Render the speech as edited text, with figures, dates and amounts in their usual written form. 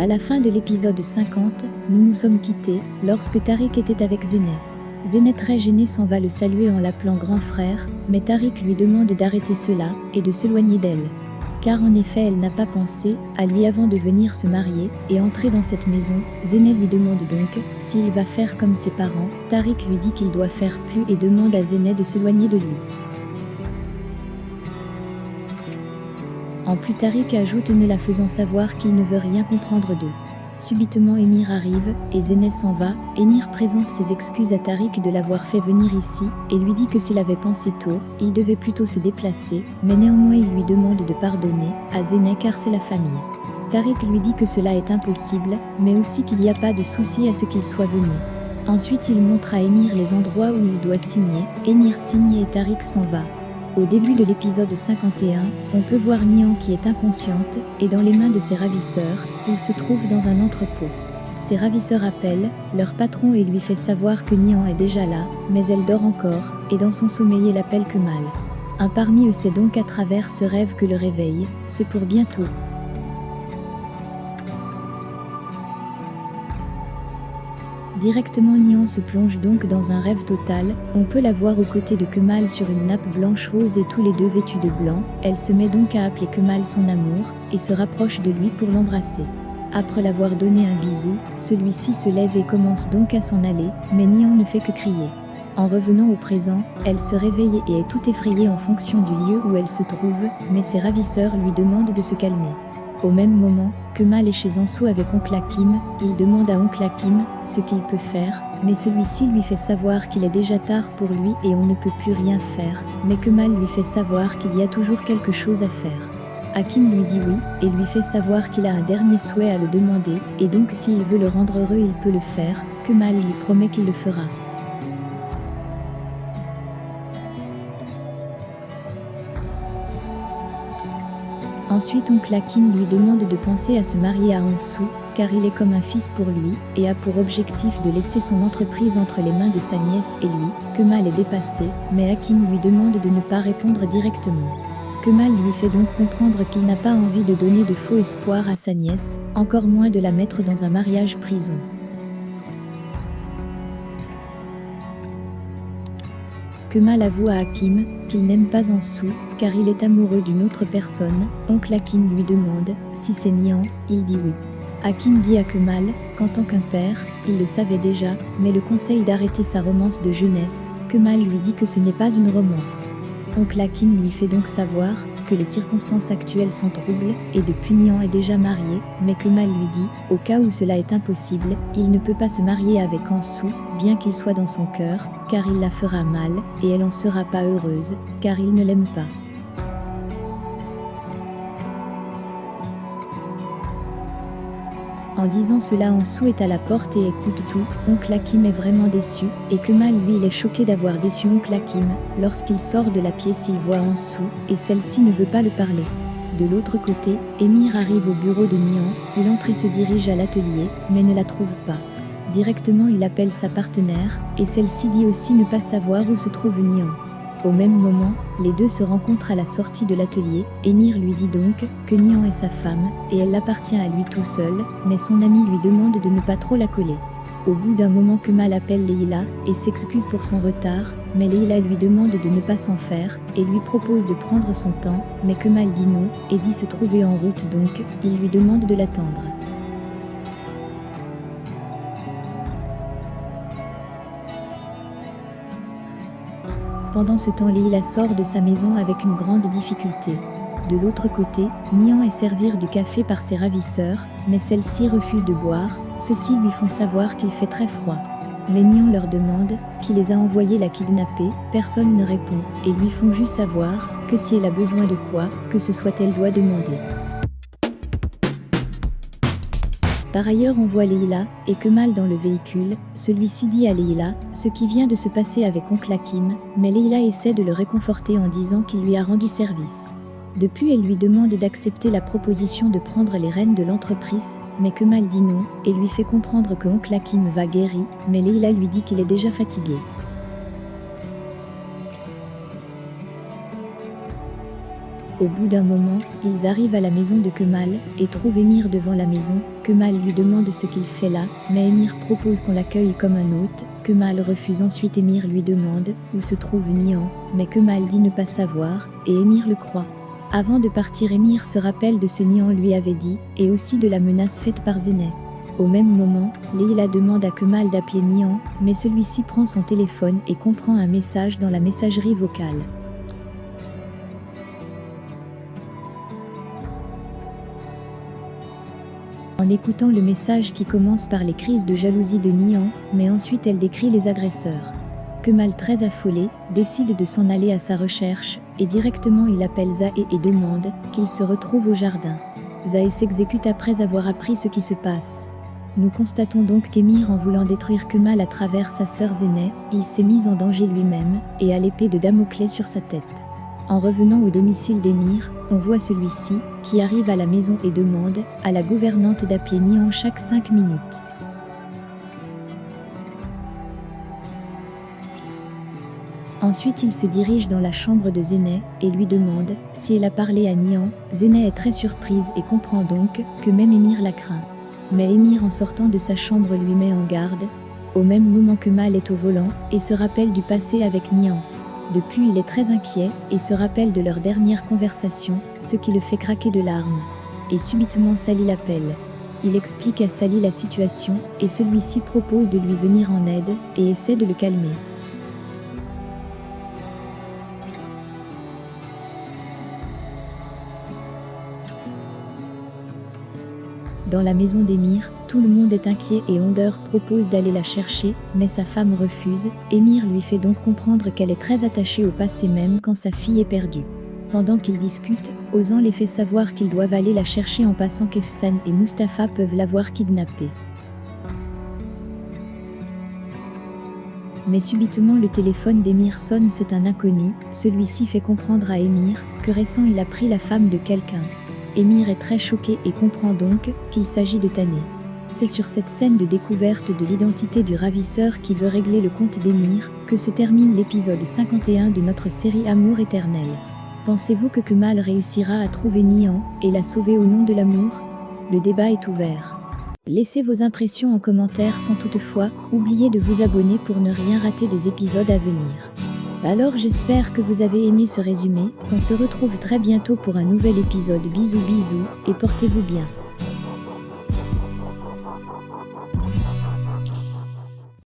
À la fin de l'épisode 50, nous nous sommes quittés, lorsque Tariq était avec Zeynep. Zeynep très gêné s'en va le saluer en l'appelant grand frère, mais Tariq lui demande d'arrêter cela, et de s'éloigner d'elle. Car en effet elle n'a pas pensé à lui avant de venir se marier, et entrer dans cette maison. Zeynep lui demande donc s'il va faire comme ses parents. Tariq lui dit qu'il doit faire plus et demande à Zeynep de s'éloigner de lui. En plus Tariq ajoute ne la faisant savoir qu'il ne veut rien comprendre d'eux. Subitement Émir arrive, et Zeynep s'en va. Émir présente ses excuses à Tariq de l'avoir fait venir ici, et lui dit que s'il avait pensé tôt, il devait plutôt se déplacer, mais néanmoins il lui demande de pardonner à Zeynep car c'est la famille. Tariq lui dit que cela est impossible, mais aussi qu'il n'y a pas de souci à ce qu'il soit venu. Ensuite il montre à Émir les endroits où il doit signer. Émir signe et Tariq s'en va. Au début de l'épisode 51, on peut voir Nihan qui est inconsciente, et dans les mains de ses ravisseurs, il se trouve dans un entrepôt. Ses ravisseurs appellent leur patron et lui fait savoir que Nihan est déjà là, mais elle dort encore, et dans son sommeil elle appelle Kemal. Un parmi eux sait donc à travers ce rêve que le réveil, c'est pour bientôt. Directement Nihan se plonge donc dans un rêve total. On peut la voir aux côtés de Kemal sur une nappe blanche rose et tous les deux vêtus de blanc. Elle se met donc à appeler Kemal son amour, et se rapproche de lui pour l'embrasser. Après l'avoir donné un bisou, celui-ci se lève et commence donc à s'en aller, mais Nihan ne fait que crier. En revenant au présent, elle se réveille et est toute effrayée en fonction du lieu où elle se trouve, mais ses ravisseurs lui demandent de se calmer. Au même moment, Kemal est chez Ansou avec oncle Hakim. Il demande à oncle Hakim ce qu'il peut faire, mais celui-ci lui fait savoir qu'il est déjà tard pour lui et on ne peut plus rien faire, mais Kemal lui fait savoir qu'il y a toujours quelque chose à faire. Hakim lui dit oui, et lui fait savoir qu'il a un dernier souhait à le demander, et donc s'il veut le rendre heureux il peut le faire. Kemal lui promet qu'il le fera. Ensuite oncle Hakim lui demande de penser à se marier à Ansou, car il est comme un fils pour lui, et a pour objectif de laisser son entreprise entre les mains de sa nièce et lui. Kemal est dépassé, mais Hakim lui demande de ne pas répondre directement. Kemal lui fait donc comprendre qu'il n'a pas envie de donner de faux espoirs à sa nièce, encore moins de la mettre dans un mariage prison. Kemal avoue à Hakim qu'il n'aime pas Ansou, car il est amoureux d'une autre personne. Oncle Hakim lui demande si c'est Nihan, il dit oui. Hakim dit à Kemal qu'en tant qu'un père, il le savait déjà, mais le conseille d'arrêter sa romance de jeunesse. Kemal lui dit que ce n'est pas une romance. Oncle Hakim lui fait donc savoir que les circonstances actuelles sont troubles, et depuis Nihan est déjà marié, mais Kemal lui dit, au cas où cela est impossible, il ne peut pas se marier avec Ansou, bien qu'il soit dans son cœur, car il la fera mal, et elle en sera pas heureuse, car il ne l'aime pas. En disant cela Ansou est à la porte et écoute tout. Oncle Hakim est vraiment déçu, et Kemal lui il est choqué d'avoir déçu oncle Hakim. Lorsqu'il sort de la pièce il voit Ansou, et celle-ci ne veut pas le parler. De l'autre côté, Émir arrive au bureau de Nihan. Il entre et se dirige à l'atelier, mais ne la trouve pas. Directement il appelle sa partenaire, et celle-ci dit aussi ne pas savoir où se trouve Nihan. Au même moment, les deux se rencontrent à la sortie de l'atelier. Émir lui dit donc que Nihan est sa femme, et elle appartient à lui tout seul, mais son ami lui demande de ne pas trop la coller. Au bout d'un moment Kemal appelle Leïla, et s'excuse pour son retard, mais Leïla lui demande de ne pas s'en faire, et lui propose de prendre son temps, mais Kemal dit non, et dit se trouver en route donc, il lui demande de l'attendre. Pendant ce temps Leïla sort de sa maison avec une grande difficulté. De l'autre côté, Nihan est servir du café par ses ravisseurs, mais celle-ci refuse de boire. Ceux-ci lui font savoir qu'il fait très froid. Mais Nihan leur demande qui les a envoyés la kidnapper. Personne ne répond, et lui font juste savoir que si elle a besoin de quoi, que ce soit elle doit demander. Par ailleurs on voit Leïla et Kemal dans le véhicule. Celui-ci dit à Leïla ce qui vient de se passer avec oncle Hakim, mais Leïla essaie de le réconforter en disant qu'il lui a rendu service. Depuis elle lui demande d'accepter la proposition de prendre les rênes de l'entreprise, mais Kemal dit non, et lui fait comprendre que oncle Hakim va guéri, mais Leïla lui dit qu'il est déjà fatigué. Au bout d'un moment, ils arrivent à la maison de Kemal et trouvent Émir devant la maison. Kemal lui demande ce qu'il fait là, mais Émir propose qu'on l'accueille comme un hôte. Kemal refuse ensuite. Émir lui demande où se trouve Nihan, mais Kemal dit ne pas savoir, et Émir le croit. Avant de partir, Émir se rappelle de ce Nihan lui avait dit, et aussi de la menace faite par Zeynep. Au même moment, Leila demande à Kemal d'appeler Nihan, mais celui-ci prend son téléphone et comprend un message dans la messagerie vocale. En écoutant le message qui commence par les crises de jalousie de Nihan, mais ensuite elle décrit les agresseurs. Kemal, très affolé, décide de s'en aller à sa recherche, et directement il appelle Zahé et demande qu'il se retrouve au jardin. Zahé s'exécute après avoir appris ce qui se passe. Nous constatons donc qu'Émir, en voulant détruire Kemal à travers sa sœur Zeynep, il s'est mis en danger lui-même, et a l'épée de Damoclès sur sa tête. En revenant au domicile d'Émir, on voit celui-ci, qui arrive à la maison et demande à la gouvernante d'appeler Nihan chaque 5 minutes. Ensuite il se dirige dans la chambre de Zeynep et lui demande si elle a parlé à Nihan. Zeynep est très surprise et comprend donc que même Émir la craint. Mais Émir, en sortant de sa chambre, lui met en garde. Au même moment, Kemal est au volant et se rappelle du passé avec Nihan. Depuis, il est très inquiet et se rappelle de leur dernière conversation, ce qui le fait craquer de larmes. Et subitement Sally l'appelle. Il explique à Sally la situation et celui-ci propose de lui venir en aide et essaie de le calmer. Dans la maison d'Émir, tout le monde est inquiet et Onder propose d'aller la chercher, mais sa femme refuse. Émir lui fait donc comprendre qu'elle est très attachée au passé même quand sa fille est perdue. Pendant qu'ils discutent, Ozan les fait savoir qu'ils doivent aller la chercher en passant qu'Efsan et Mustapha peuvent l'avoir kidnappée. Mais subitement le téléphone d'Émir sonne, c'est un inconnu. Celui-ci fait comprendre à Émir que récemment il a pris la femme de quelqu'un. Émir est très choqué et comprend donc qu'il s'agit de Tané. C'est sur cette scène de découverte de l'identité du ravisseur qui veut régler le compte d'Émir que se termine l'épisode 51 de notre série Amour éternel. Pensez-vous que Kemal réussira à trouver Nihan et la sauver au nom de l'amour? Le débat est ouvert. Laissez vos impressions en commentaire sans toutefois oublier de vous abonner pour ne rien rater des épisodes à venir. Alors j'espère que vous avez aimé ce résumé, on se retrouve très bientôt pour un nouvel épisode. Bisous bisous et portez-vous bien.